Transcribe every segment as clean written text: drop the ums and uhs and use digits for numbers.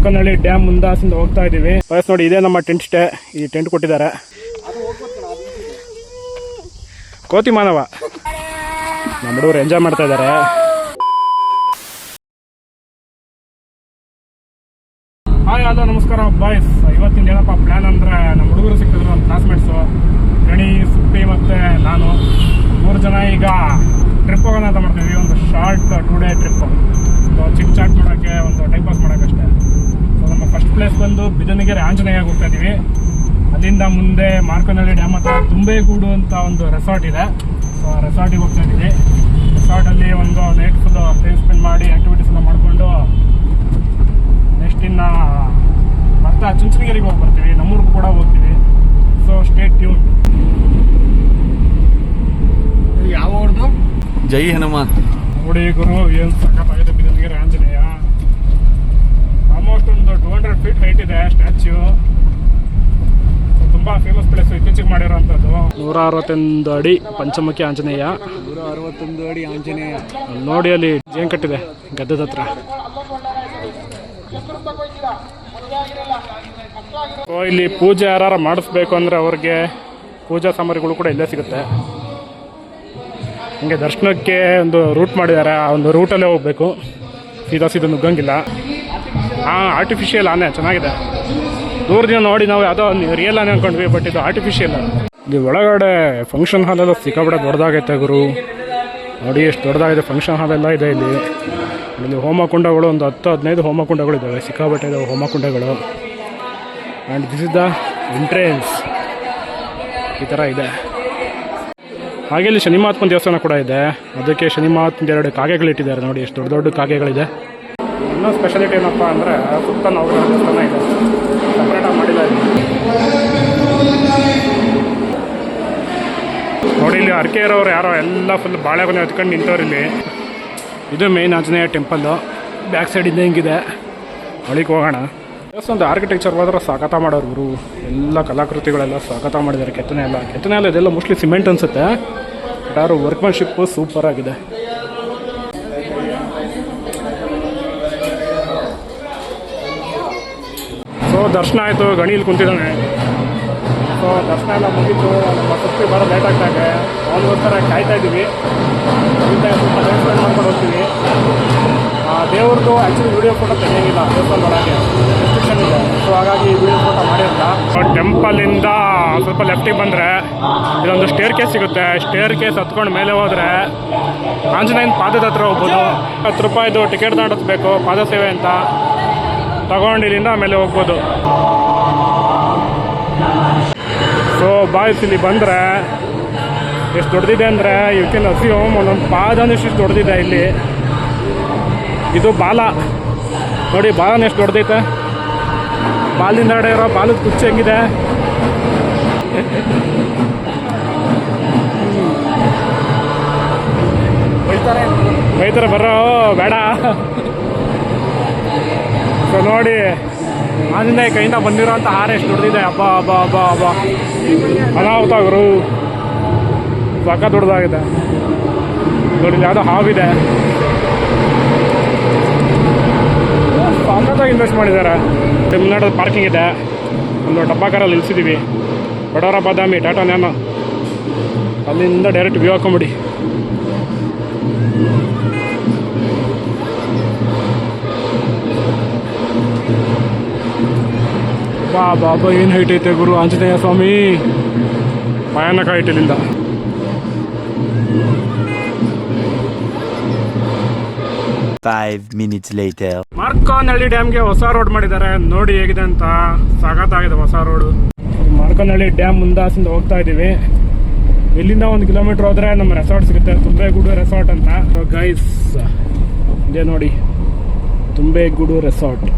ಮಾರ್ಕನಹಳ್ಳಿ dam ಮುಂದಾಸಿಂದ ಹೋಗ್ತಾ ಇದೀವಿ. Bus ನೋಡಿ, ಇದೇ ನಮ್ಮ ಟೆಂಟ್ ಸ್ಟೇ. ಈ ಟೆಂಟ್ ಕೊಟ್ಟಿದ್ದಾರೆ. ಕೋತಿ ಮಾನವ ನಮ್ಮ ಹುಡುಗರು ಎಂಜಾಯ್ ಮಾಡ್ತಾ ಇದ್ದಾರೆ. ಹಾಯ್, ಹಲೋ, ನಮಸ್ಕಾರ ಬಾಯ್ಸ್. ಇವತ್ತಿನ ಏನಪ್ಪ ಪ್ಲ್ಯಾನ್ ಅಂದರೆ, ನಮ್ಮ ಹುಡುಗರು ಸಿಕ್ಕಿದ್ರು, ನಮ್ಮ ಕ್ಲಾಸ್ಮೇಟ್ಸು ಗಣಿ, ಸುಪ್ಪಿ ಮತ್ತು ನಾನು 3 ಜನ ಈಗ ಟ್ರಿಪ್ ಹೋಗೋಣ ಅಂತ ಮಾಡ್ತೀವಿ. ಒಂದು ಶಾರ್ಟ್ 2 ಡೇ ಟ್ರಿಪ್ಪು. ಚಿಕ್ ಚಾಟ್ ಮಾಡೋಕ್ಕೆ, ಒಂದು ಟೈಮ್ ಪಾಸ್ ಮಾಡೋಕ್ಕಷ್ಟೇ. ಸೊ ನಮ್ಮ ಫಸ್ಟ್ ಪ್ಲೇಸ್ ಬಂದು ಬಿದನಗೆರೆ ಆಂಜನೇಯಗೆ ಹೋಗ್ತಾ ಇದ್ದೀವಿ. ಅಲ್ಲಿಂದ ಮುಂದೆ ಮಾರ್ಕನಹಳ್ಳಿ ಡ್ಯಾಮ್ ಹತ್ರ ತುಂಬೆಗೂಡು ಅಂತ ಒಂದು ರೆಸಾರ್ಟ್ ಇದೆ. ಸೊ ಆ ರೆಸಾರ್ಟಿಗೆ ಹೋಗ್ತಾ ಇದ್ದೀವಿ. ರೆಸಾರ್ಟಲ್ಲಿ ಒಂದು ನೈಟ್ ಫುಲ್ ಟೈಮ್ ಸ್ಪೆಂಡ್ ಮಾಡಿ ಆ್ಯಕ್ಟಿವಿಟೀಸ್ ಎಲ್ಲ ಮಾಡಿಕೊಂಡು ನೆಕ್ಸ್ಟ್ ಇನ್ನು ಮತ್ತೆ ಚುಂಚನಗಿರಿಗೆ ಹೋಗಿ ಬರ್ತೀವಿ. ನಮ್ಮೂರಿಗೂ ಕೂಡ ಹೋಗ್ತೀವಿ. So stay tune. ಯಾವ ಊರ್ದು? ಜೈ ಹನುಮಾನ್. ನೋಡಿ ಗುರು, ಏನು ಸಖತ್ತಾಗಿದೆ ಬಿದನಗೆರೆ ಆಂಜನೇಯ. ಆಲ್ಮೋಸ್ಟ್ ಒಂದು 200 ಫೀಟ್ ಹೈಟ್ ಇದೆ ಸ್ಟ್ಯಾಚ್ಯೂ. ತುಂಬ ಫೇಮಸ್ ಪ್ಲೇಸ್, ಇತ್ತೀಚೆಗೆ ಮಾಡಿರೋಂಥದ್ದು. 161 ಅಡಿ ಪಂಚಮುಖಿ ಆಂಜನೇಯ. 161 ಅಡಿ ಆಂಜನೇಯ. ನೋಡಿ, ಅಲ್ಲಿ ಜೇನ್ ಕಟ್ಟಿದೆ ಗದ್ದದ ಹತ್ರ. ಇಲ್ಲಿ ಪೂಜೆ ಯಾರು ಮಾಡಿಸ್ಬೇಕು ಅಂದರೆ ಅವ್ರಿಗೆ ಪೂಜಾ ಸಾಮಗ್ರಿಗಳು ಕೂಡ ಇಲ್ಲೇ ಸಿಗುತ್ತೆ. ಹಂಗೆ ದರ್ಶನಕ್ಕೆ ಒಂದು ರೂಟ್ ಮಾಡಿದ್ದಾರೆ. ಆ ಒಂದು ರೂಟಲ್ಲೇ ಹೋಗಬೇಕು, ಸೀದಾ ನುಗ್ಗಂಗಿಲ್ಲ. ಆರ್ಟಿಫಿಷಿಯಲ್ ಆನೆ ಚೆನ್ನಾಗಿದೆ. ದೂರದಿಂದ ನೋಡಿ ನಾವು ಯಾವುದೋ ರಿಯಲ್ ಆನೆ ಅಂದ್ಕೊಂಡ್ವಿ, ಬಟ್ ಇದು ಆರ್ಟಿಫಿಷಿಯಲ್. ಇಲ್ಲಿ ಒಳಗಡೆ ಫಂಕ್ಷನ್ ಹಾಲೆಲ್ಲ ಸಿಕ್ಕಾಬಿಟ್ಟೆ ದೊಡ್ಡದಾಗೈತೆ ಗುರು. ನೋಡಿ ಎಷ್ಟು ದೊಡ್ಡದಾಗಿದೆ ಫಂಕ್ಷನ್ ಹಾಲೆಲ್ಲ ಇದೆ. ಇಲ್ಲಿ ಹೋಮಕುಂಡಗಳು ಒಂದು 10-15 ಹೋಮಕುಂಡಗಳು ಇದ್ದಾವೆ. ಸಿಕ್ಕಾಬಿಟ್ಟೆ ಇದ್ದಾವೆ ಹೋಮಕುಂಡಗಳು. And this is the entrance. ಈ ಥರ ಇದೆ. ಹಾಗೆ ಇಲ್ಲಿ ಶನಿ ಮಹಾತ್ಮನ ದೇವಸ್ಥಾನ ಕೂಡ ಇದೆ. ಅದಕ್ಕೆ ಶನಿ ಮಹಾತ್ಮನ 2 ಕಾಗೆಗಳಿಟ್ಟಿದ್ದಾರೆ. ನೋಡಿ ಎಷ್ಟು ದೊಡ್ಡ ದೊಡ್ಡ ಕಾಗೆಗಳಿದೆ. ಇನ್ನೂ ಸ್ಪೆಷಾಲಿಟಿ ಏನಪ್ಪ ಅಂದರೆ, ಸುತ್ತ ನವಗ್ರಹ ದೇವಸ್ಥಾನ ಇದೆ, ಸಪ್ರೇಟಾಗಿ ಮಾಡಿಲ್ಲ ಇಲ್ಲಿ. ನೋಡಿ, ಇಲ್ಲಿ ಅರ್ಕೆ ಇರೋರು ಯಾರೋ ಎಲ್ಲ ಫುಲ್ ಬಾಳೆಗೊನೆ ಎತ್ಕೊಂಡು ನಿಂತವ್ರು ಇಲ್ಲಿ. ಇದು ಮೇನ್ ಆಂಜನೇಯ ಟೆಂಪಲ್ಲು. ಬ್ಯಾಕ್ ಸೈಡಿಂದ ಹಿಂಗಿದೆ. ಒಳಗೆ ಹೋಗೋಣ. ಒಂದು ಆರ್ಕಿಟೆಕ್ಚರ್ ಹೋದ್ರೆ ಸಾಕತ್ತ ಮಾಡೋರು ಗುರು. ಎಲ್ಲ ಕಲಾಕೃತಿಗಳೆಲ್ಲ ಸಾಕತ್ತ ಮಾಡಿದ್ದಾರೆ. ಕೆತ್ತನೆ ಎಲ್ಲ ಇದೆಲ್ಲ ಮೋಸ್ಟ್ಲಿ ಸಿಮೆಂಟ್ ಅನಿಸುತ್ತೆ. ಬಟ್ ಯಾರು ವರ್ಕ್ಮನ್ಶಿಪ್ಪು ಸೂಪರ್ ಆಗಿದೆ. ಸೊ ದರ್ಶನ ಆಯಿತು. ಗಣಿಯಲ್ಲಿ ಕುಂತಿದ್ದಾನೆ. ಸೊ ದರ್ಶನ ಎಲ್ಲ ಮುಗೀತು. ನಮ್ಮ ಸುತ್ತಿ ಬರೋ ಲೇಟ್ ಆಗ್ತಾಯಿದೆ. ಅವನಿಗೋಸ್ಕರ ಕಾಯ್ತಾ ಇದ್ದೀವಿ. ಸ್ವಲ್ಪ ಟೈಮ್ ಸ್ಪೆಂಡ್ ಮಾಡ್ಕೊಂಡು ಹೋಗ್ತೀವಿ. ದೇವ್ರದ್ದು ಆ್ಯಕ್ಚುಲಿ ವೀಡಿಯೋ ಫೋಟೋ ತೆಗೆಯೋಂಗಿಲ್ಲ ದೇವಸ್ಥಾನದ ಒಳಗೆ, ರೆಸ್ಟ್ರಿಕ್ಷನ್ ಇದೆ. ಸೊ ಹಾಗಾಗಿ ವೀಡಿಯೋ ಫೋಟೋ ಮಾಡಿರಲ್ಲ. ಟೆಂಪಲಿಂದ ಸ್ವಲ್ಪ ಲೆಫ್ಟಿಗೆ ಬಂದರೆ ಇದೊಂದು ಸ್ಟೇರ್ ಕೇಸ್ ಸಿಗುತ್ತೆ. ಸ್ಟೇರ್ ಕೇಸ್ ಹತ್ಕೊಂಡು ಮೇಲೆ ಹೋದರೆ ಆಂಜನೇಯನ ಪಾದದ ಹತ್ರ ಹೋಗ್ಬೋದು. 10 ರೂಪಾಯಿದು ಟಿಕೆಟ್ ತಗೊಂಡಿಸ್ಬೇಕು, ಪಾದ ಸೇವೆ ಅಂತ. ತಗೊಂಡು ಇಲ್ಲಿಂದ ಮೇಲೆ ಹೋಗ್ಬೋದು. ಸೊ ಬಾಯ್ಸ್, ಇಲ್ಲಿ ಬಂದರೆ ಎಷ್ಟು ದೊಡ್ಡದಿದೆ ಅಂದರೆ, ಯು ಕ್ಯಾನ್ ಅಸ್ಯೂಮ್ ಒಂದೊಂದು ಪಾದನೂ ಎಷ್ಟು ದೊಡ್ಡದಿದೆ ಇಲ್ಲಿ. ಇದು ಬಾಲ ನೋಡಿ, ಬಾಲನ ಎಷ್ಟು ದೊಡ್ಡದೈತೆ. ಬಾಲಿಂದ ಇರೋ ಬಾಲದ ಕುಚ್ಚು ಹೆಂಗಿದೆ. ಬೈತಾರೆ ಬರೋ ಬೇಡ. ಸೊ ನೋಡಿ, ಆಂಜನೇಯ ಕೈಯಿಂದ ಬಂದಿರೋಂಥ ಹಾರ ಎಷ್ಟು ದೊಡ್ಡದಿದೆ. ಹಬ್ಬ ಅನಾಹುತ ಗುರು, ಸಾಕ ದೊಡ್ಡದಾಗಿದೆ. ನೋಡಿ, ಯಾವುದೋ ಹಾವಿದೆ. ಸಾಕತ್ತಾಗಿ ಇನ್ವೆಸ್ಟ್ ಮಾಡಿದ್ದಾರೆ. ತಮಿಳ್ನಾಡಲ್ಲಿ ಪಾರ್ಕಿಂಗ್ ಇದೆ. ಒಂದು ಡಬ್ಬಾ ಕಾರಲ್ಲಿ ನಿಲ್ಸಿದ್ದೀವಿ. ಬಡವರ ಬಾದಾಮಿ, ಟಾಟಾ ನ್ಯಾನೋ. ಅಲ್ಲಿಂದ ಡೈರೆಕ್ಟ್ ವ್ಯೂ ಹಾಕೊಂಬಿಡಿ. ಬಾಬಾ ಏನು ಹೈಟ್ ಐತೆ ಗುರು ಆಂಜನೇಯ ಸ್ವಾಮಿ. ಭಯಾನಕ ಹೈಟ್ ಇಲ್ಲಿಂದ. ಮಾರ್ಕನಹಳ್ಳಿ ಡ್ಯಾಮ್ಗೆ ಹೊಸ ರೋಡ್ ಮಾಡಿದ್ದಾರೆ. ನೋಡಿ ಹೇಗಿದೆ ಅಂತ. ಸಾಕತ್ತಾಗಿದೆ ಹೊಸ ರೋಡು. ಮಾರ್ಕನಹಳ್ಳಿ ಡ್ಯಾಮ್ ಮುಂದಾಸಿಂದ ಹೋಗ್ತಾ ಇದ್ದೀವಿ. ಇಲ್ಲಿಂದ 1 ಕಿಲೋಮೀಟರ್ ಹೋದ್ರೆ ನಮ್ಮ ರೆಸಾರ್ಟ್ ಸಿಗುತ್ತೆ, ತುಂಬೆಗೂಡು ರೆಸಾರ್ಟ್ ಅಂತ. ಗೈಸ್, ಇದೇ ನೋಡಿ Thumbegudu resort.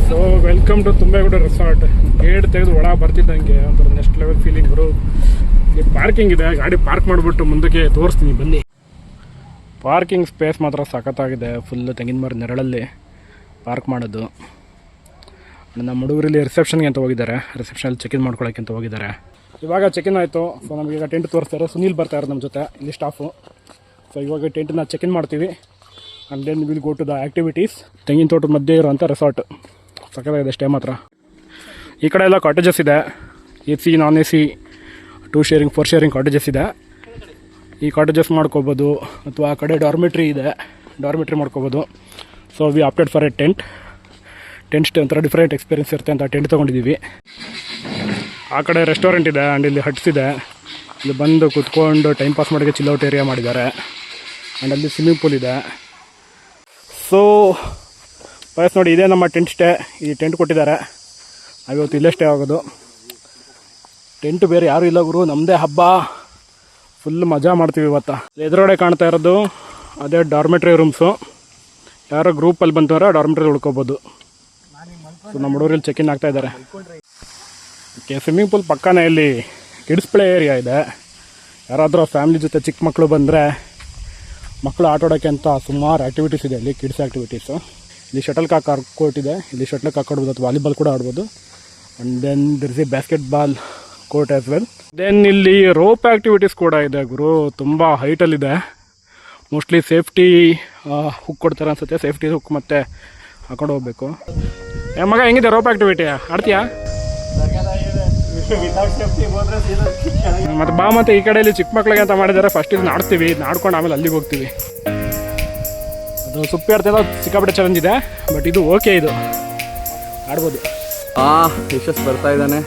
So welcome to Thumbegudu resort. Gate ತೆಗೆದು ಒಳಗೆ ಬರ್ತಿದ್ದಂಗೆ ಒಂಥರ ನೆಕ್ಸ್ಟ್ ಲೆವೆಲ್ ಫೀಲಿಂಗ್ ಬರು. ಇಲ್ಲಿ ಪಾರ್ಕಿಂಗ್ ಇದೆ. ಗಾಡಿ ಪಾರ್ಕ್ ಮಾಡಿಬಿಟ್ಟು ಮುಂದಕ್ಕೆ ತೋರಿಸ್ತೀನಿ ಬನ್ನಿ. ಪಾರ್ಕಿಂಗ್ ಸ್ಪೇಸ್ ಮಾತ್ರ ಸಖತ್ತಾಗಿದೆ. ಫುಲ್ ತೆಂಗಿನ ಮರ ನೆರಳಲ್ಲಿ ಪಾರ್ಕ್ ಮಾಡೋದು. ನಮ್ಮ ಹುಡುಗರಲ್ಲಿ ರಿಸೆಪ್ಷನ್ಗೆ ಅಂತ ಹೋಗಿದ್ದಾರೆ, ರಿಸೆಪ್ಷನಲ್ಲಿ ಚೆಕ್-ಇನ್ ಮಾಡ್ಕೊಳ್ಳೋಕ್ಕೆ ಅಂತ ಹೋಗಿದ್ದಾರೆ. ಇವಾಗ ಚೆಕ್-ಇನ್ ಆಯಿತು. ಸೊ ನಮಗೀಗ ಟೆಂಟ್ ತೋರಿಸ್ತಾರೆ. ಸುನೀಲ್ ಬರ್ತಾರೆ ನಮ್ಮ ಜೊತೆ, ಇಲ್ಲಿ ಸ್ಟಾಫು. ಸೊ ಇವಾಗ ಟೆಂಟನ್ನ ಚೆಕ್-ಇನ್ ಮಾಡ್ತೀವಿ. And then will go to the activities. ತೆಂಗಿನ ತೋಟದ ಮಧ್ಯೆ ಇರುವಂಥ ರೆಸಾರ್ಟ್ ಸಕ್ಕತ್ತಾಗಿದೆ ಸ್ಟೇ ಮಾತ್ರ. ಈ ಕಡೆ ಎಲ್ಲ ಕಾಟೇಜಸ್ ಇದೆ, AC, non-AC, 2 sharing 4 sharing cottages ಇದೆ. ಈ ಕಾಟೇಜಸ್ ಮಾಡ್ಕೋಬೋದು, ಅಥವಾ ಆ ಕಡೆ ಡಾರ್ಮೆಟ್ರಿ ಇದೆ, ಡಾರ್ಮೆಟ್ರಿ ಮಾಡ್ಕೋಬೋದು. So we opted for A tent stay ಒಂಥರ ಡಿಫ್ರೆಂಟ್ ಎಕ್ಸ್ಪೀರಿಯನ್ಸ್ ಇರುತ್ತೆ ಅಂತ ಟೆಂಟ್ ತೊಗೊಂಡಿದ್ದೀವಿ. ಆ ಕಡೆ ರೆಸ್ಟೋರೆಂಟ್ ಇದೆ ಆ್ಯಂಡ್ ಇಲ್ಲಿ ಹಟ್ಸ್ ಇದೆ. ಇಲ್ಲಿ ಬಂದು ಕೂತ್ಕೊಂಡು ಟೈಮ್ ಪಾಸ್ ಮಾಡೋಕ್ಕೆ ಚಿಲ್ಔಟ್ ಏರಿಯಾ ಮಾಡಿದ್ದಾರೆ. ಆ್ಯಂಡ್ ಅಲ್ಲಿ ಸ್ವಿಮ್ಮಿಂಗ್ ಪೂಲ್ ಇದೆ. ಸೊ ಬಸ್ ನೋಡಿ, ಇದೇ ನಮ್ಮ ಟೆಂಟ್ ಸ್ಟೇ. ಈ ಟೆಂಟ್ ಕೊಟ್ಟಿದ್ದಾರೆ, ನಾವಿವತ್ತು ಇಲ್ಲೇ ಸ್ಟೇ ಆಗೋದು. ಟೆಂಟ್ ಬೇರೆ ಯಾರೂ ಇಲ್ಲ ಗುರು, ನಮ್ಮದೇ ಹಬ್ಬ, ಫುಲ್ ಮಜಾ ಮಾಡ್ತೀವಿ ಇವತ್ತು. ಎದುರುಗಡೆ ಕಾಣ್ತಾ ಇರೋದು ಅದೇ ಡಾರ್ಮೆಟ್ರಿ ರೂಮ್ಸು. ಯಾರೋ ಗ್ರೂಪಲ್ಲಿ ಬಂದವರ ಡಾರ್ಮೆಟ್ರಿ ಉಳ್ಕೊಬೋದು. ಸೊ ನಮ್ಮ ಹುಡುಗರಲ್ಲಿ ಚೆಕ್-ಇನ್ ಆಗ್ತಾ ಇದ್ದಾರೆ. ಓಕೆ, ಸ್ವಿಮ್ಮಿಂಗ್ ಪೂಲ್ ಪಕ್ಕನೇ ಇಲ್ಲಿ ಕಿಡ್ಸ್ ಪ್ಲೇ ಏರಿಯಾ ಇದೆ. ಯಾರಾದರೂ ಫ್ಯಾಮಿಲಿ ಜೊತೆ ಚಿಕ್ಕ ಮಕ್ಕಳು ಬಂದರೆ ಮಕ್ಕಳು ಆಟಾಡೋಕ್ಕೆ ಅಂತ ಸುಮಾರು ಆ್ಯಕ್ಟಿವಿಟೀಸ್ ಇದೆ ಇಲ್ಲಿ, ಕಿಡ್ಸ್ ಆ್ಯಕ್ಟಿವಿಟೀಸು. ಇಲ್ಲಿ ಶಟಲ್ ಕಾಕ್ ಕೋರ್ಟ್ ಇದೆ, ಇಲ್ಲಿ ಶಟಲ್ ಕಾಕ್ ಆಡ್ಬೋದು ಅಥವಾ ವಾಲಿಬಾಲ್ ಕೂಡ ಆಡ್ಬೋದು. And then there is a basketball court as well. Then ಇಲ್ಲಿ ರೋಪ್ ಆ್ಯಕ್ಟಿವಿಟೀಸ್ ಕೂಡ ಇದೆ ಗುರು, ತುಂಬ ಹೈಟಲ್ಲಿದೆ. ಮೋಸ್ಟ್ಲಿ ಸೇಫ್ಟಿ ಹುಕ್ ಕೊಡ್ತಾರೆ ಅನ್ಸುತ್ತೆ, ಸೇಫ್ಟಿ ಹುಕ್ ಮತ್ತೆ ಹಾಕೊಂಡು ಹೋಗ್ಬೇಕು. ಮಗ ಹೆಂಗಿದೆ ರೋಪ್ ಆ್ಯಕ್ಟಿವಿಟಿ, ಆಡ್ತೀಯಾ? ಮತ್ತು ಬಾ, ಮತ್ತು ಈ ಕಡೆಯಲ್ಲಿ ಚಿಕ್ಕ ಮಕ್ಳಿಗೆ ಅಂತ ಮಾಡಿದ್ದಾರೆ. ಫಸ್ಟ್ ಇದು ಆಡ್ತೀವಿ, ಆಡ್ಕೊಂಡು ಆಮೇಲೆ ಅಲ್ಲಿಗೆ ಹೋಗ್ತೀವಿ. ಅದು ಸುಪ್ಪಿ ಆಡ್ತಿಲ್ಲ, ಸಿಕ್ಕಾಪಟ್ಟೆ ಚಾಲೆಂಜ್ ಇದೆ, ಬಟ್ ಇದು ಓಕೆ, ಇದು ಆಡ್ಬೋದು. ಯಶಸ್ ಬರ್ತಾ ಇದ್ದಾನೆ.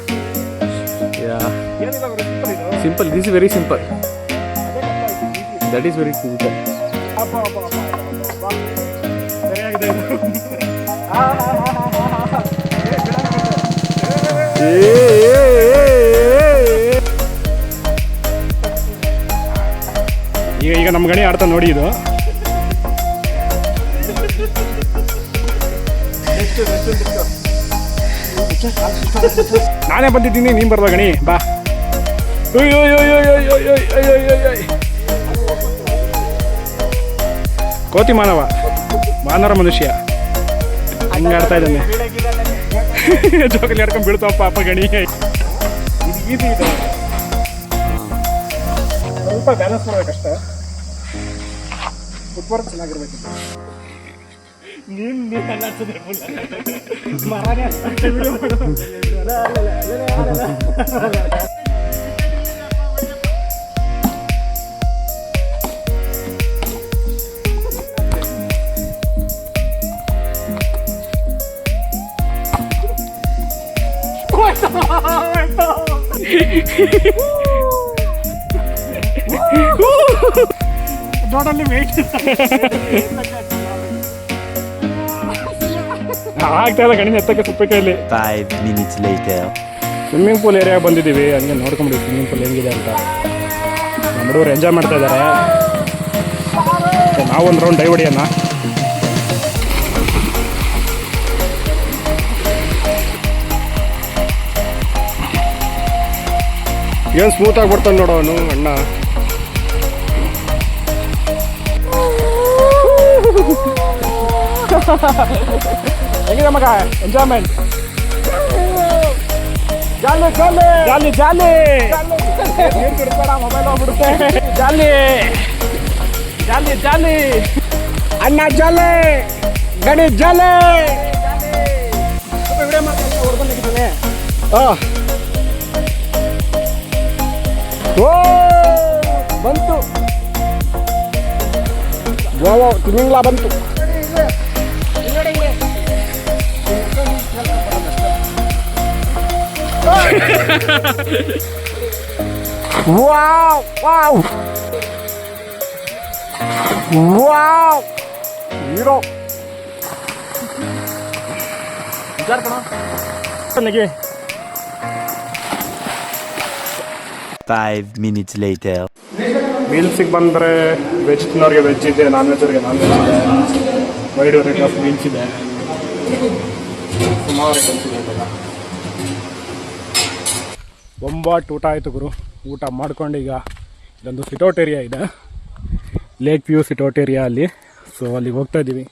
Simple, this is very simple, that is very simple. ಈಗ ನಮ್ಮ ಗಣಿ ಆಡ್ತಾ ನೋಡಿ. ಇದು ನಾನೇ ಬಂದಿದ್ದೀನಿ, ನೀನು ಬರ್ದ ಗಣಿ ಬಾ. ಕೋತಿ ಮಾನವ, ಮಾನವ ಮನುಷ್ಯ ಹಂಗೆ ಆಡ್ತಾ ಇದ್ದಾನೆ. ಜೋಕಲ್ಲಿ ಆಡ್ಕೊಂಡು ಬೀಳ್ತಾವಪ್ಪ ಅಪ್ಪ ಗಣಿ. ಇದು ಈಸಿ ಇದೆ, ಸ್ವಲ್ಪ ಬ್ಯಾಲೆನ್ಸ್ ಮಾಡ್ಬೇಕಷ್ಟೇ. ಫುಟ್ಬಾಲ್ ಚೆನ್ನಾಗಿರ್ಬೇಕು. ನೋಡಲ್ಲಿ ವೇಟ್ ಆಗ್ತಾ ಇಲ್ಲ ಗಣಿನ ಎತ್ತಕ್ಕೆ ಸುಪ್ಪಕೈಲಿ. 5 minutes later. ಸ್ವಿಮ್ಮಿಂಗ್ ಪೂಲ್ ಏರಿಯಾಗೆ ಬಂದಿದ್ದೀವಿ, ಹಂಗೆ ನೋಡ್ಕೊಂಬಿಡಿ ಸ್ವಿಮ್ಮಿಂಗ್ ಪೂಲ್ ಹೆಂಗಿದೆ ಅಂತ. ನಮ್ಮ ಹುಡುಗರು ಎಂಜಾಯ್ ಮಾಡ್ತಾ ಇದ್ದಾರೆ. ನಾವೊಂದು ರೌಂಡ್ ಡೈ ಹೊಡಿಯೋಣ. ಏನು ಸ್ಮೂತಾಗಿ ಬರ್ತಾನೆ ನೋಡೋ ಅವನು ಅಣ್ಣ. ಹೆಂಗಿದೆ ಮಗ ಎಂಜಾಯ್ಮೆಂಟ್? ಜಾಲಿ ಜಾಲಿ ಜಾಲಿ ಜಾಲಿ ಮೊಬೈಲ್ ಹೋಗ್ಬಿಡುತ್ತೆ. ಜಾಲಿ ಜಾಲಿ ಜಾಲಿ ಅಣ್ಣ ಜಾಲಿ, ಗಣಿ ಜಾಲಿ. ವಿಡಿಯೋ ಮಾಡ್ತಾನೆ, ಹೊಡ್ಕೊಂಡಾಗಿದ್ದಾನೆ. ಓ ಬಂತು, ಗೋವಾ ತಿಮಿಂಗ್ಲಾ ಬಂತು. ವಾವ್ ವಾವ್ ವಾವ್ ಹೀರೋ ನನಗೆ. 5 minutes later. ಮೀಲ್ಸಿಗೆ ಬಂದರೆ ವೆಜ್ ತಿನ್ನೋರಿಗೆ ವೆಜ್ ಇದೆ, ನಾನ್ ವೆಜ್ಜವ್ರಿಗೆ ನಾನ್ ವೆಜ್ ಇದೆ. ವೈಡ್ ವೆರೈಟಿ ಆಫ್ ಮೀಲ್ಸ್ ಇದೆ, ಸುಮಾರು ಐಟಮ್ಸ್ ಇದೆ. ಬೊಂಬಾಟ್ ಊಟ ಆಯಿತು ಗುರು. ಊಟ ಮಾಡ್ಕೊಂಡು ಈಗ ಇದೊಂದು ಸಿಟೌಟ್ ಏರಿಯಾ ಇದೆ, ಲೇಕ್ ವ್ಯೂ ಸಿಟೌಟ್ ಏರಿಯಾ ಅಲ್ಲಿ. ಸೊ ಅಲ್ಲಿಗೆ ಹೋಗ್ತಾ ಇದ್ದೀವಿ,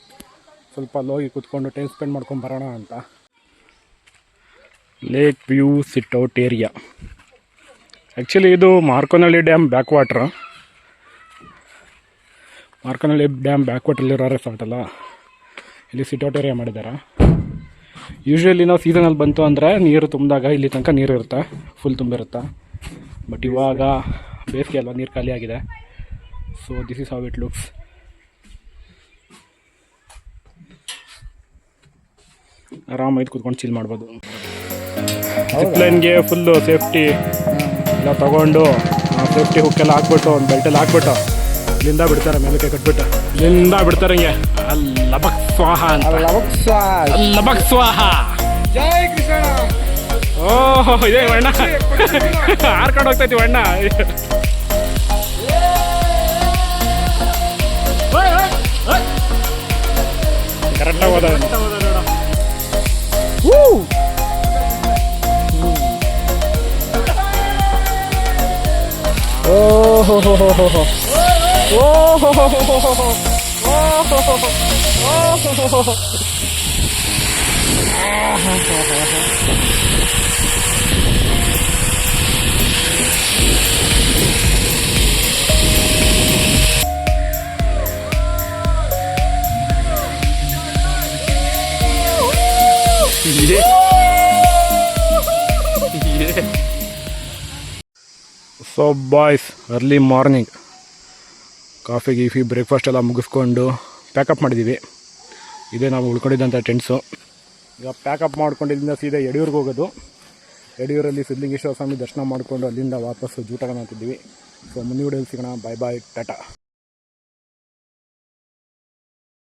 ಸ್ವಲ್ಪ ಅಲ್ಲಿ ಹೋಗಿ ಕೂತ್ಕೊಂಡು ಟೈಮ್ ಸ್ಪೆಂಡ್ ಮಾಡ್ಕೊಂಡು ಬರೋಣ ಅಂತ. Lake view sit out area. Actually ಇದು Markonahalli dam back water. Markonahalli dam back ವಾಟ್ರಲ್ಲಿರೋ ರೆಸಾರ್ಟ್ ಅಲ್ಲ, ಇಲ್ಲಿ ಸಿಟ್ಔಟ್ ಏರಿಯಾ ಮಾಡಿದ್ದಾರೆ. ಯೂಶ್ವಲಿ ನಾವು ಸೀಸನಲ್ಲಿ ಬಂತು ಅಂದರೆ ನೀರು ತುಂಬಿದಾಗ ಇಲ್ಲಿ ತನಕ ನೀರು ಇರುತ್ತೆ, ಫುಲ್ ತುಂಬಿರುತ್ತೆ. ಬಟ್ ಇವಾಗ ಬೇಸಿಗೆ ಅಲ್ಲ, ನೀರು ಖಾಲಿ ಆಗಿದೆ. So this is how it looks. ಆರಾಮಾಗಿ ಕೂತ್ಕೊಂಡು ಚಿಲ್ ಮಾಡ್ಬೋದು. ಜಿಪ್ಲೈನ್ಗೆ ಫುಲ್ಲು ಸೇಫ್ಟಿ ಎಲ್ಲ ತೊಗೊಂಡು ಸೇಫ್ಟಿ ಹುಕ್ಕೆಲ್ಲ ಹಾಕ್ಬಿಟ್ಟು ಒಂದು ಬೆಲ್ಟಲ್ಲಿ ಹಾಕ್ಬಿಟ್ಟು ಇಲ್ಲಿಂದ ಬಿಡ್ತಾರೆ, ಮೇಲಕ್ಕೆ ಕಟ್ಬಿಟ್ಟು ಇಲ್ಲಿಂದ ಬಿಡ್ತಾರೆ. ಹಿಂಗೆ ಲಬಕ್ ಸ್ವಾಹ ಅಂತ, ಲಬಕ್ ಸ್ವಾಹ. ಜೈ ಕೃಷ್ಣ. ಓಹೋ ಇದೇ ಅಣ್ಣ ಹಾರ್ಕೊಂಡು ಹೋಗ್ತೈತಿ ಅಣ್ಣ. ಕರೆಕ್ಟಾಗಿ ಹೋದ. ಓಹೋ ಹೋ ಹೋ ಹೋ ಹೋ ಓಹೋ ಹೋ ಹೋ ಹೋ ಹೋ ಓಹೋ ಹೋ ಹೋ ಹೋ. So boys, early morning coffee ಗೀಫಿ ಬ್ರೇಕ್ಫಾಸ್ಟ್ ಎಲ್ಲ ಮುಗಿಸ್ಕೊಂಡು ಪ್ಯಾಕಪ್ ಮಾಡಿದ್ದೀವಿ. ಇದೇ ನಾವು ಉಳ್ಕೊಂಡಿದ್ದಂಥ ಟೆಂಟ್ಸು. ಈಗ ಪ್ಯಾಕಪ್ ಮಾಡ್ಕೊಂಡಿದ್ದರಿಂದ ಸೀದಾ ಯಡಿಯೂರಿಗೆ ಹೋಗೋದು. ಯಡಿಯೂರಲ್ಲಿ ಸಿದ್ಧಲಿಂಗೇಶ್ವರ ಸ್ವಾಮಿ ದರ್ಶನ ಮಾಡಿಕೊಂಡು ಅಲ್ಲಿಂದ ವಾಪಸ್ಸು ಜೂಟಗನ ಅಂತಿದ್ದೀವಿ. ಸೊ ಮುಂದಿನ ವಿಡಿಯೋಲಿ ಸಿಗೋಣ. ಬಾಯ್ ಬಾಯ್, ಟಾಟಾ.